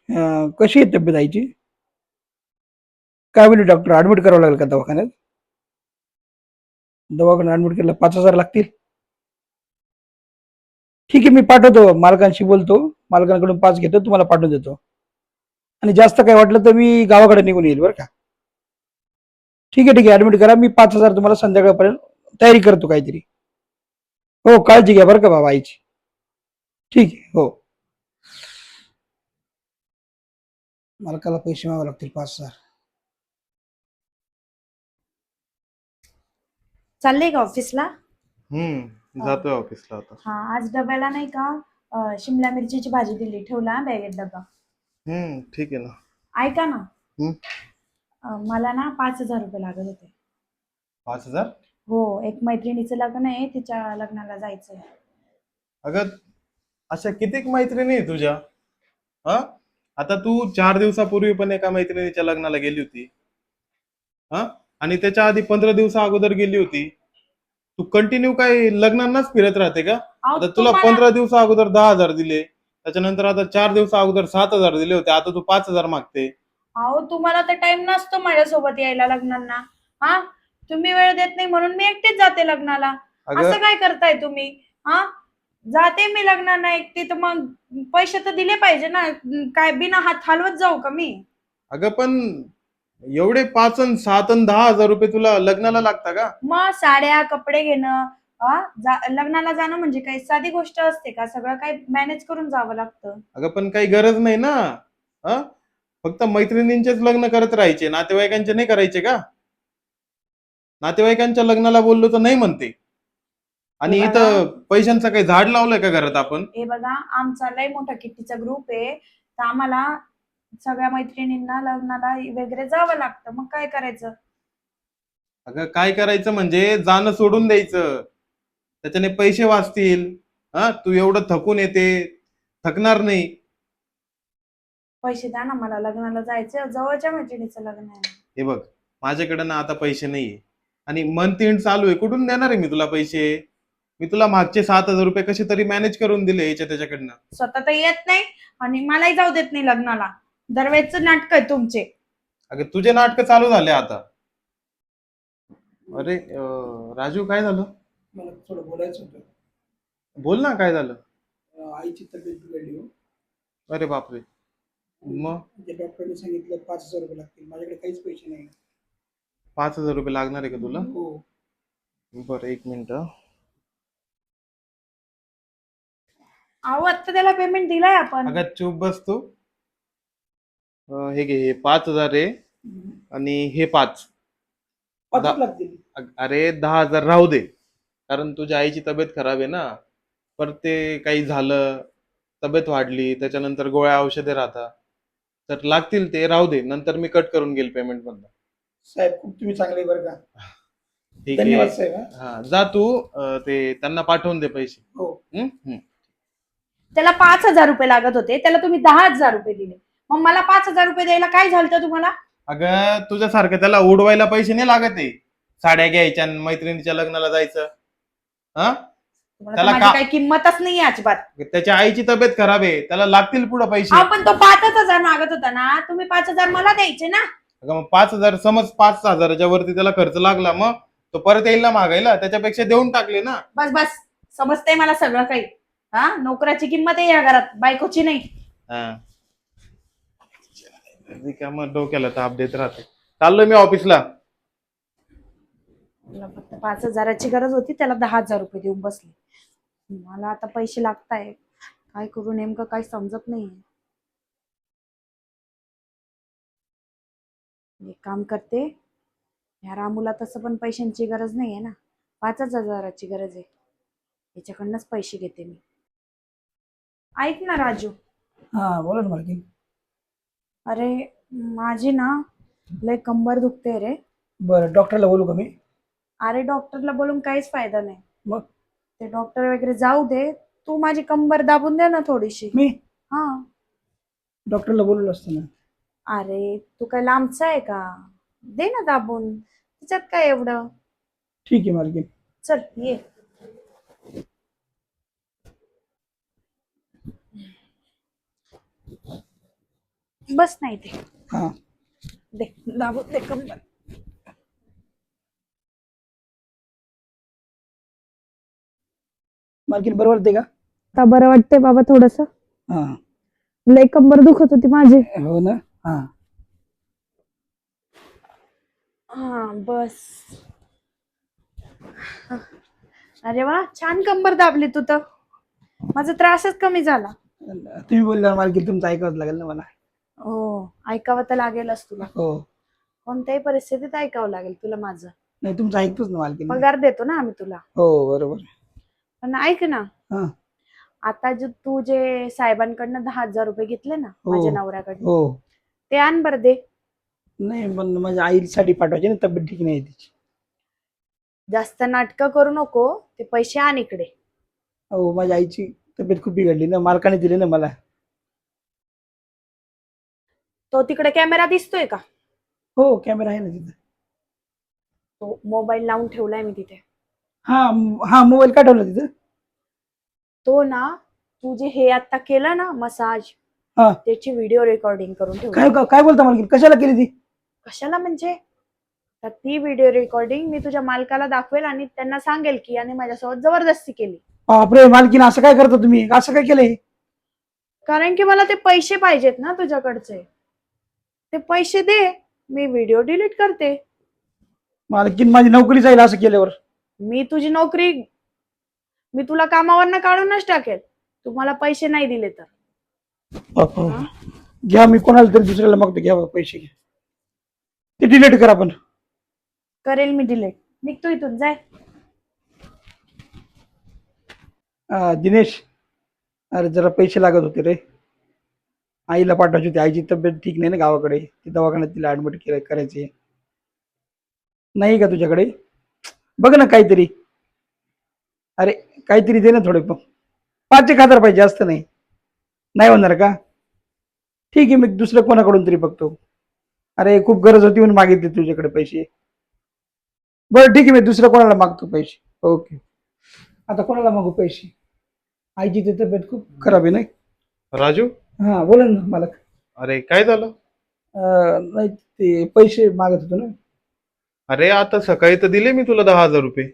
कशी आहे तब्येत आईची? काय बोलले डॉक्टर? ॲडमिट करावं लागेल का दवाखान्यात? दवाखान्यात ॲडमिट केलं 5,000 लागतील? ठीक आहे, मी पाठवतो. मालकांशी बोलतो. मालकांकडून 5 घेतो, तुम्हाला पाठवून देतो. आणि जास्त काही वाटलं तर मी गावाकडे निघून येईल बरं का. ठीक आहे, ठीक आहे. ॲडमिट करा. मी 5,000 तुम्हाला संध्याकाळपर्यंत तयारी करतो काहीतरी. हो, काळजी घ्या बरं का बाबा आईची. ठीक आहे. हो. मालकाला पैसे मागावे लागतील 5,000. चालले का ऑफिसला? जातोय ऑफिसला आता. हा, आज डब्याला नाही का शिमला मिरचीची भाजी दिली, ठेवला बॅगेत डबा. ठीक आहे ना. ऐका ना, हम्म. मला ना 5,000 रुपये लागत होते. 5,000? हो, एक मैत्रिणीचं लग्न आहे, तिच्या लग्नाला जायचंय. अगं, अशा कितीक मैत्रिणी आहे तुझ्या? हा, आता तू 4 दिवसापूर्वी पण एका मैत्रिणीच्या लग्नाला गेली होती. हा, आणि त्याच्या आधी 15 दिवसा अगोदर गेली होती. तू कंटिन्यू काय लग्नांनाच फिरत राहते का? अहो, आता तुला 15 दिवसा अगोदर 10,000 दिले, त्याच्यानंतर आता 4 दिवसा अगोदर 7,000 दिले होते, आता तू 5,000 मागते. अहो, तुम्हाला तर टाइम नसतो माझ्यासोबत यायला लग्नांना. हा, तुम्ही वेळ देत नाही म्हणून मी एकटीच जाते लग्नाला. अगं असं काय करताय तुम्ही? हा, जाते मी लग्नांना एकटी, तर मग पैसे तर दिले पाहिजे ना. काय बिना हात हलवत जाऊ का मी? अगं पण एवढे 5 अन् 7 अन् 10,000 रुपये तुला लग्नाला लागता का? मग साड्या कपडे घेणं, लग्नाला जाणं म्हणजे काही साधी गोष्ट असते का? सगळं काही मॅनेज करून जावं लागतं. अगं पण काही गरज नाही ना. हा, फक्त मैत्रिणींचेच लग्न करत राहायचे, नातेवाईकांचे नाही करायचे का? नातेवाईकांच्या लग्नाला बोललो तर नाही म्हणते. आणि हे बघा, इथं पैशांचं काही झाड लावलंय का घरात आपण? हे बघा, आमचा लय मोठा किट्टीचा ग्रुप आहे, तर आम्हाला सगळ्या मैत्रिणींना लग्नाला वगैरे जावं लागतं. मग काय करायचं? अगं काय करायचं म्हणजे जाणं सोडून द्यायचं, त्याच्याने पैसे वाचतील. हा, तू एवढं थकून येते, थकणार नाही. पैसे द्या ना, मला लग्नाला जायचं, जवळच्या मैत्रिणीचं लग्न आहे. हे बघ, माझ्याकडे ना आता पैसे नाहीये, आणि मंथ एंड चालू आहे, कुठून देणार आहे मी तुला पैसे? मी तुला मागचे 7,000 रुपये कसे तरी मॅनेज करून दिले याच्या त्याच्याकडनं. स्वतः तर येत नाही आणि मलाही जाऊ देत नाही लग्नाला. दरवेळेच नाटक आहे तुमचे. अगं तुझे नाटक चालू झाले आता. अरे राजू, काय झालं? मला थोडं बोलायचं होतं. बोल ना, काय झालं? आईची तब्येत बिघडली हो. अरे बापरे. मग म्हणजे डॉक्टरने सांगितलं 5,000 रुपये लागतील. माझ्याकडे काहीच पैसे नाही. 5,000 रुपये लागणार आहे का तुला? हो. बरं, एक मिनिट. अहो, आता त्याला पेमेंट दिलाय आपण. अगं चूप बस तू. हे घे, हे 5,000 आहे, आणि हे 5. 5 लागतील. अरे 10,000 राहू दे, कारण तुझ्या आईची तब्येत खराब आहे ना. पर ते काही झालं, तब्येत वाढली, त्याच्यानंतर गोळ्या औषधे राहतात, तर लागतील, ते राहू दे, नंतर मी कट करून घेईल पेमेंट मधलं. साहेब खूप तुम्ही चांगले बरं का. ठीक धन्यवाद आहे. साहेब. हा, जा तू. ते त्यांना पाठवून दे पैसे. हो. त्याला 5,000 रुपये लागत होते, त्याला तुम्ही 10,000 रुपये दिले. मग मला 5,000 रुपये द्यायला काय झालं तुम्हाला? अगं तुझ्यासारखं त्याला उडवायला पैसे नाही लागत आहे. साड्या घ्यायच्या आणि मैत्रिणीच्या लग्नाला जायचं. हा, तुम्हाला त्याला तर माझी काही किंमतच नाही अजिबात. त्याच्या आईची तब्येत खराब आहे, त्याला लागतील पुढे पैसे. पण तो 5,000 मागत होता ना, तुम्ही 5,000 मला द्यायचे ना. अगं मग 5,000, समज 5,000च्या वरती त्याला खर्च लागला, मग तो परत येईल ना मागायला, त्याच्यापेक्षा देऊन टाकले ना. बस बस, समजतंय मला सगळं काही. हा, नोकराची किंमत आहे या घरात, बायकोची नाही. हा, रिकामं डोक्याला ताप देत राहते. चाललोय मी ऑफिसला. तुला फक्त 5,000ची गरज होती, त्याला 10,000 रुपये देऊन बसले. मला आता पैसे लागताय, काय करू नेमकं काय समजत नाही. एक काम करते, ह्या रामूला तसं पण पैशांची गरज नाही आहे ना, 5,000ची गरज आहे. याच्याकडनंच पैसे घेते मी. ऐक ना राजू, हा, बोला ना मालकीन. अरे माझी ना लय कंबर दुखते रे. बरं, डॉक्टरला बोलू का मी? अरे डॉक्टरला बोलून काहीच फायदा नाही. मग ते डॉक्टर वगैरे जाऊ दे, तू माझी कंबर दाबून दे ना थोडीशी. मी हा, डॉक्टरला बोललो असतो ना. अरे तू काय लांबचा आहे का? दे ना दाबून, त्याच्यात काय एवढं. ठीक आहे मालकीन. चल ये. बस नाही ते हा दे दाबू दे कंबर. मालकीन बरं वाटते का? आता बरं वाटतंय बाबा थोडस. हा लय कंबर दुखत होती माझी. हो ना. हा हा बस. अरे वा छान कंबर दाबली तू तर. माझा त्रासच कमी झाला. तुम्ही बोलल्यावर मालकीन तुमचं ऐकावंच लागेल ना मला. हो ऐकावं तर लागेलच तुला. हो कोणत्याही परिस्थितीत ऐकावं लागेल तुला माझं. नाही तुमचं ऐकतोच ना मालकीन. पगार देतो ना आम्ही तुला. हो बरोबर. पण ऐक ना, हा आता तू जे साहेबांकडनं 10,000 रुपये घेतले ना हो माझ्या नवऱ्याकडनं, हो. ते आण बरं दे. नाही पण माझ्या आईसाठी पाठवायचे ना, तब्येत ठीक नाही तिची. जास्त नाटकं करू नको, ते पैसे आण इकडे. हो माझ्या आईची तब्येत खूप बिघडली ना, मालकाने दिली ना मला. तो तिकडे कॅमेरा दिसतोय का? हो कॅमेरा आहे ना तिथं. तो मोबाईल लावून ठेवलाय मी तिथे. हा हा मोबाईल का ठेवला तिथं? तो ना तू जे हे आता केलं ना मसाज, हा त्याची व्हिडिओ रेकॉर्डिंग करून काय ठेवली. काय बोलता मालकीन, कशाला केली ती? कशाला म्हणजे? तर ती व्हिडिओ रेकॉर्डिंग मी तुझ्या मालकाला दाखवेल आणि त्यांना सांगेल की याने माझ्यासोबत जबरदस्ती केली. बापरे मालकीन, असं काय करता तुम्ही? असं काय केलंय? कारण की मला ते पैसे पाहिजेत ना तुझ्याकडचे. ते पैसे दे, मी व्हिडिओ डिलीट करते. मालकीन माझी नोकरी जाईल असं केल्यावर. मी तुझी नोकरी, मी तुला कामावरनं काढूनच टाकेल तू मला पैसे नाही दिले तर. बापरे. घ्या, मी कोणाला तरी दुसऱ्याला मागतो, घ्या बा, पैसे घ्या. ते डिलीट करा पण. करेल मी डिलीट. निघतो इथून जाय. दिनेश, अरे जरा पैसे लागत होते रे. आईला पाठवायची होती, आईची तब्येत ठीक नाही ना गावाकडे, ती दवाखान्यात तिला ऍडमिट करायची. नाही का तुझ्याकडे? बघ ना काहीतरी. अरे काहीतरी दे ना थोडे पण. 5,000 पाहिजे, जास्त नाही. नाही होणार का? ठीक आहे, मी दुसरं कोणाकडून तरी बघतो. अरे खूप गरज होती म्हणून मागितले तुझ्याकडे पैसे. बरं ठीक आहे, मी दुसरं कोणाला मागतो पैसे. ओके. आता कोणाला मागू पैसे? आईची तर तब्येत खूप खराब आहे नाही. राजू, हा बोला ना मालक. अरे काय झालं? नाही ते पैसे मागत होतो ना. अरे आता सकाळी तर दिले मी तुला 10,000 रुपये.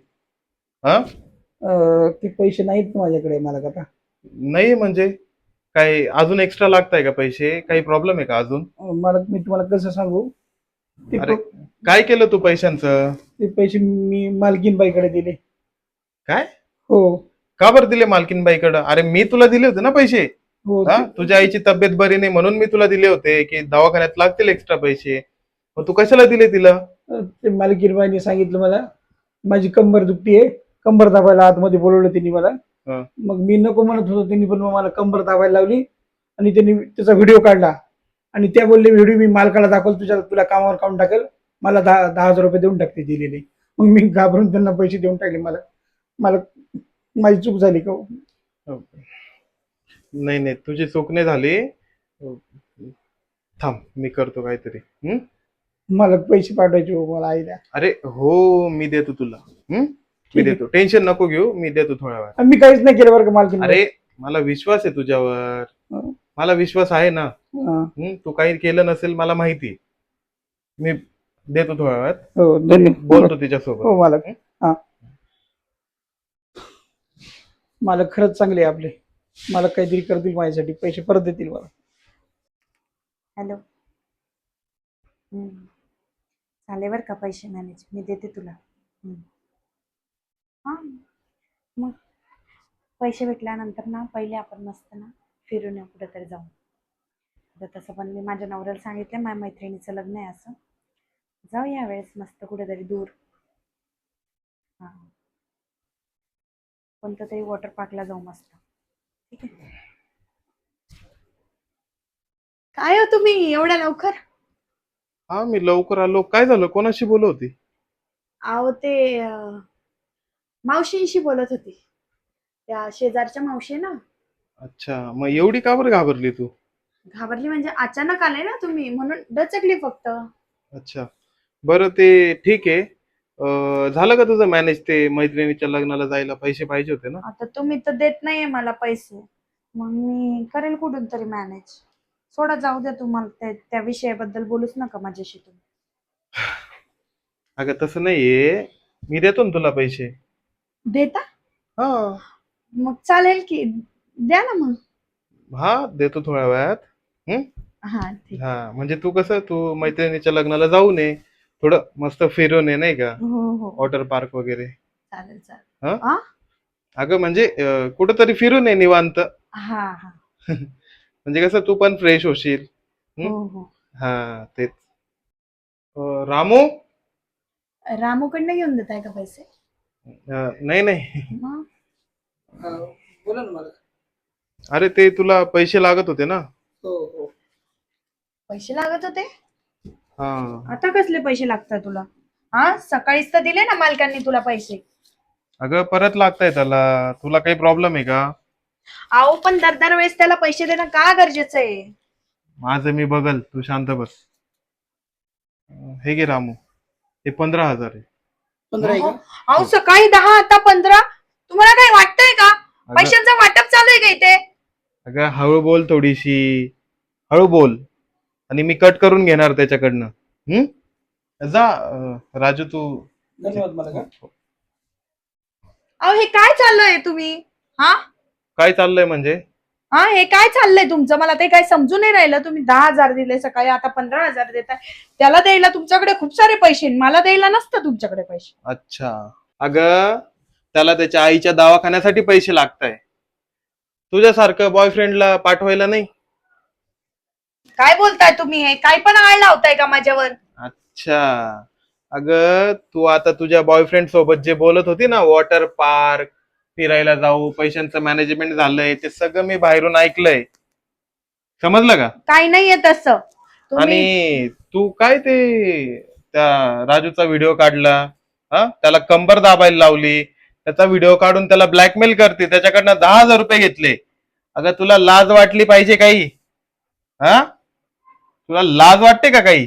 हा ते पैसे नाहीत ना माझ्याकडे मालक आता. नाही म्हणजे काय अजून एक्स्ट्रा लागताय का पैसे? काही प्रॉब्लेम आहे का अजून? मालक मी तुम्हाला कसं सांगू, ते अरे काय केलं तू पैशांचं? ते पैसे मी मालकीनबाईकडे दिले. काय? हो का बरं दिले मालकीनबाईकडं? अरे मी तुला दिले होते ना पैसे. हो. हा तुझ्या आईची तब्येत बरी नाही म्हणून मी तुला दिले होते की दवाखान्यात लागतील एक्स्ट्रा पैसे. मग तू कशाला दिले तिला? ते मालकीनबाईने सांगितलं मला, माझी कंबर दुखती आहे, कंबर दाबायला आतमध्ये बोलवलं त्यांनी मला. हा. मग मी नको म्हणत होतो, त्यांनी पण मग मला कंबर दाबायला लावली आणि त्यांनी त्याचा व्हिडिओ काढला आणि त्या बोलले व्हिडिओ मी मालकाला दाखवल, तुला कामावर काढून टाकेल, मला 10,000 रुपये देऊन टाकते दिलेले. मग मी घाबरून त्यांना पैसे देऊन टाकले. मला मला माझी चूक झाली का? नाही नाही, तुझी चूक नाही झाली. थांब, मी करतो काहीतरी. मला पैसे पाठवायचे हो मला आईला. अरे हो, मी देतो तुला. मी ठीक आहे. देतो, टेन्शन नको घेऊ, मी देतो थोड्या वेळात. मी काहीच नाही केलं बरं का मालकीन. अरे मला विश्वास आहे तुझ्यावर, मला विश्वास आहे ना. तू काही केलं नसेल मला माहिती. मी देतो थोड्या वेळात, हो धन्यवाद. बोलतो तिच्यासोबत. हो मालक. हा मालक खरंच चांगले आहे आपले. मला काहीतरी करतील माझ्यासाठी, पैसे परत देतील मला. हॅलो. झाले बरं का पैसे मॅनेज, मी देते तुला. हां मग पैसे भेटल्यानंतर ना पहिले आपण मस्त ना फिरून येऊ, कुठेतरी जाऊ. तर तसं पण मी माझ्या नवऱ्याला सांगितलं माझ्या मैत्रिणीचं लग्न आहे, असं जाऊ यावेळेस मस्त कुठेतरी दूर. हां कोणतं तरी वॉटर पार्कला जाऊ मस्त. ठीक आहे. काय हो तुम्ही एवढ्या लवकर? हा मी लवकर आलो. काय झालं, कोणाशी बोलत होती? आहो ते मावशींशी बोलत होती, त्या शेजारच्या मावशी ना. अच्छा, मग एवढी का बरं घाबरली तू? घाबरली म्हणजे अचानक आले ना तुम्ही म्हणून दचकली फक्त. अच्छा, बरं ते ठीक आहे. झालं का तुझं मॅनेज? ते मैत्रिणीच्या लग्नाला जायला पैसे पाहिजे होते ना. आता तुम्ही तर देत नाहीये मला पैसे, मग मी करेल कुठून तरी मॅनेज. सोडा, जाऊ द्या. तुम्हाला त्या विषयाबद्दल बोलूच नका माझ्याशी तुम्ही. अगं तसं नाहीये, मी देतो ना तुला पैसे. देता? हा मग चालेल की, द्या ना मग. हा देतो थोड्या वेळात. हम्म. हा ठीक. हा म्हणजे तू कसं तू मैत्रिणीच्या लग्नाला जाऊन ये, थोडं मस्त फिरून ये नाही का, हो हो, वॉटर पार्क वगैरे. चालेल चालेल. हा हा अगं म्हणजे कुठंतरी फिरून ये निवांत. हा हा. म्हणजे कसं तू पण फ्रेश होशील. हम्म? हो हो. हा तेच. रामू. रामूकडनं घेऊन देताय का पैसे? नाही नाही, मग बोला ना मालक. अरे ते तुला पैसे लागत होते ना. हो हो. पैसे लागत होते? हा आता कसले पैसे लागतात तुला? हा, सकाळीच तर दिले ना मालकांनी तुला पैसे. अगं परत लागताय त्याला, तुला काही प्रॉब्लेम आहे का? अहो पण दर वेळेस त्याला पैसे देणं का गरजेचं आहे? माझं मी बघल, तू शांत बस. हे घे रामू, हे 15,000 आहे. 15 आहे का? अहो सकाळी 10, आता 15. तुम्हाला काही वाटतंय का? अगं पैशांचं वाटप चालू आहे का इथे? अगं हळू बोल, थोडीशी हळू बोल, आणि मी कट करून घेणार त्याच्याकडनं. जा राजू तू. धन्यवाद मालक. अहो हे काय चाललंय तुम्ही? हा काय चाललंय म्हणजे? हा, हे काय चाललंय तुमचं? मला ते काय समजून नाही राहिलं. तुम्ही 10,000 दिले सकाळी, आता 15,000 देताय. त्याला द्यायला तुमच्याकडे खूप सारे पैसे, मला द्यायला नसतं तुमच्याकडे पैसे. अच्छा. अगं त्याला त्याच्या आईच्या दवाखान्यासाठी पैसे लागताय, तुझ्यासारखं बॉयफ्रेंडला पाठवायला नाही. काय बोलताय तुम्ही? हे काय पण आळ लावताय का माझ्यावर? अच्छा. अगं तू आता तुझ्या बॉयफ्रेंड सोबत जे बोलत होती ना, वॉटर पार्क फिरायला जाऊ, पैशांचं मॅनेजमेंट झालंय, ते सगळं मी बाहेरून ऐकलंय. समजलं का? काही नाहीये तसं. तुम्ही आणि तू काय ते त्या राजूचा व्हिडिओ काढला, हा त्याला कंबर दाबायला लावली, त्याचा व्हिडिओ काढून त्याला ब्लॅकमेल करते, त्याच्याकडनं 10,000 रुपये घेतले. अगं तुला लाज वाटली पाहिजे काही? हा तुला लाज वाटते का काही?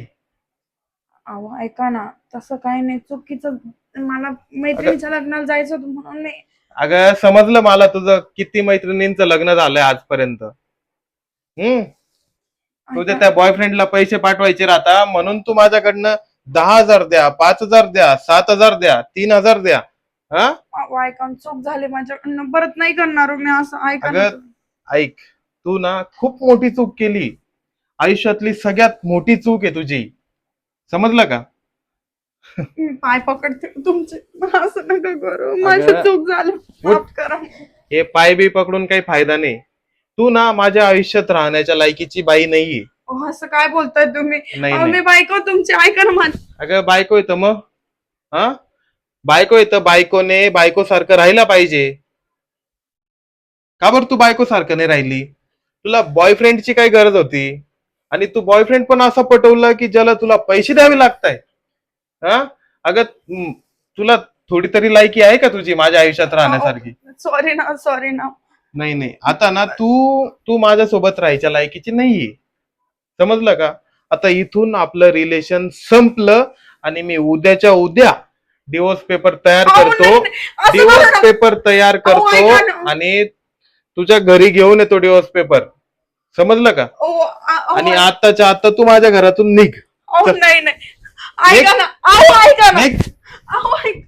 अहो ऐका ना, तसं काही नाही. चुकीचं, मला मैत्रिणीच्या लग्नाला जायचं होतं म्हणून नाही. अगं समजलं मला तुझं किती मैत्रिणींचं लग्न झालंय आजपर्यंत. तुझ्या त्या बॉयफ्रेंडला पैसे पाठवायचे राहता, म्हणून तू माझ्याकडनं 10,000 द्या, 5,000 द्या, 7,000 द्या, 3,000 द्या. हा अहो, ऐका ना, चूक झाली माझ्याकडनं. परत नाही करणार हो मी असं. ऐका ना अगं तुम्ही. ऐक, तू ना खूप मोठी चूक केली, आयुष्यातली सगळ्यात मोठी चूक आहे तुझी. समजलं का? मी पाय पकडते तुमचे. असं नका करू, अगं, माझं चूक झालं, माफ करा. हे पाय बी पकडून काही फायदा नाही. तू ना माझ्या आयुष्यात राहण्याच्या लायकीची बाई नाहीये. अहो, असं काय बोलताय तुम्ही? नाही अहो, मी नाही. बायको तुमची. ऐका ना माझं. अगं बायको येतं मग, हा बायको येतं, बायकोने बायको सारखं राहायला पाहिजे. का बरं तू बायको सारखं नाही राहिली? तुला बॉयफ्रेंडची काय गरज होती? आणि तू बॉयफ्रेंड पण असा पटवला की ज्याला तुला पैसे द्यावे लागताय. हा अगं तुला थोडी तरी लायकी आहे का तुझी माझ्या आयुष्यात राहण्यासारखी? सॉरी ना, सॉरी ना. नाही नाही, आता ना तू तू माझ्यासोबत राहायच्या लायकीची नाहीये. समजलं का? आता इथून आपलं रिलेशन संपलं, आणि मी उद्याच्या उद्या डिवोर्स पेपर तयार अहो, करतो. नाही, नाही. असं करू डिवोर्स नका. पेपर तयार अहो, करतो ऐका ना. आणि तुझ्या घरी घेऊन येतो डिवोर्स पेपर. समजलं का? अहो, अहो, आणि आताच्या आता तू माझ्या घरातून निघ. अहो, चल. नाही नाही. ऐका ना. अहो ऐका ना. निघ. अहो ऐक.